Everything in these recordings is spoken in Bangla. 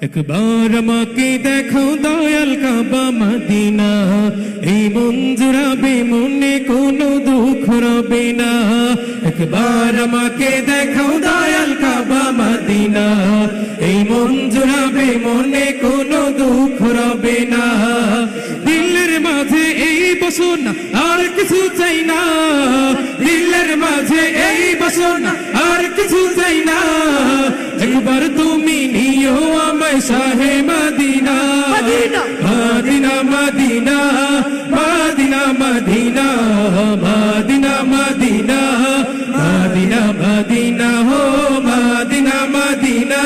একবার আমাকে দেখো দয়াল কাবা মদিনা, এই মন জুড়াবে মনে কোনো দুঃখ রবে না। একবার আমাকে দেখো দয়াল কাবা মদিনা, এই মন জুড়াবে মনে কোনো দুঃখ রবে না। দিলের মাঝে এই বাসনা আর কিছু চাই না, দিলের মাঝে এই বাসনা আর কিছু চাই না। একবার তুমি নিও আমায় শাহে মদিনা, মদিনা মদিনা মদিনা মদিনা মদিনা মদিনা মদিনা মদিনা হো মদিনা মদিনা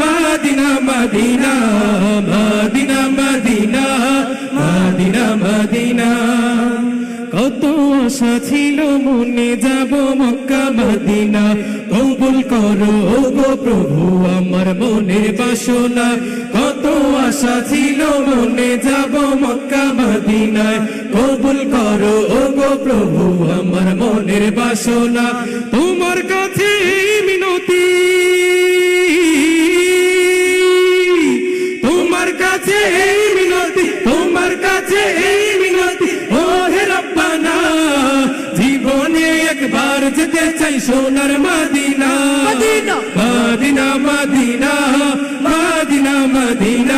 মদিনা মদিনা মদিনা মদিনা মদিনা মদিনা। কত আশা ছিল মনে যাব মক্কা মদিনা, কবুল করো গো প্রভু আমার মনের বাসনা। কত আশা ছিল মনে যাব মক্কা মদিনায়, কবুল করো গো প্রভু আমার মনের বাসনা। তোমার কাছে মিনতি, তোমার কাছে মিনতি, তোমার কাছে মিনতি ও হে রব্বানা। জীবনে একবার যেতে চাই সোনার মদিনা, মদিনা মদিনা মদিনা মদিনা মদিনা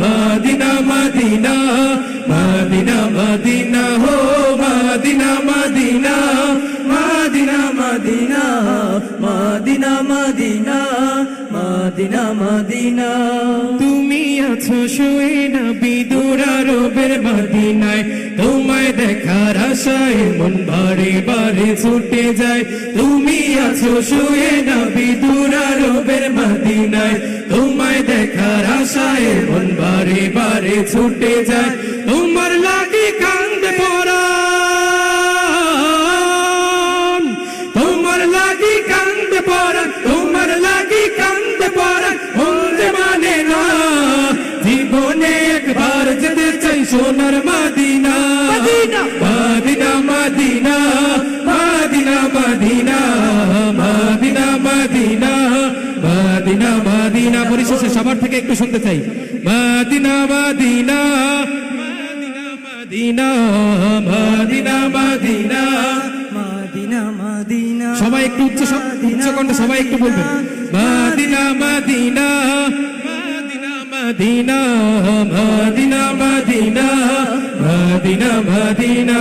মদিনা মদিনা মদিনা মদিনা হো মদিনা মদিনা মদিনা মদিনা মদিনা মদিনা মদিনা মদিনা। তুমি আছো শুয়ে নবী দুরারবের মদিনায়, তোমায় দেখার আশায় মন বারে বারে ছুটে যায়। তুমি আছো শুয়ে নবী দুরারবের মদিনায়, তোমায় দেখার আশায় মন বারে বারে ছুটে যায়। তোমার লাগি কান্দে পরাণ, তোমার লাগি কান্দে পরাণ, তোমার লাগি কান্দে পরাণ মন মানে না। জীবনে একবার যেতে চাই সোনার মদিনা, মদিনা মদিনা মদিনা মদিনা মদিনা মদিনা মদিনা মদিনা মদিনা। পরিশেষে সবার থেকে একটু শুনতে চাই মদিনা মদিনা মদিনা মদিনা মদিনা মদিনা মদিনা। সবাই একটু উচ্চ কণ্ঠে সবাই একটু বলবেন মদিনা মদিনা মদিনা মদিনা মদিনা মদিনা মদিনা।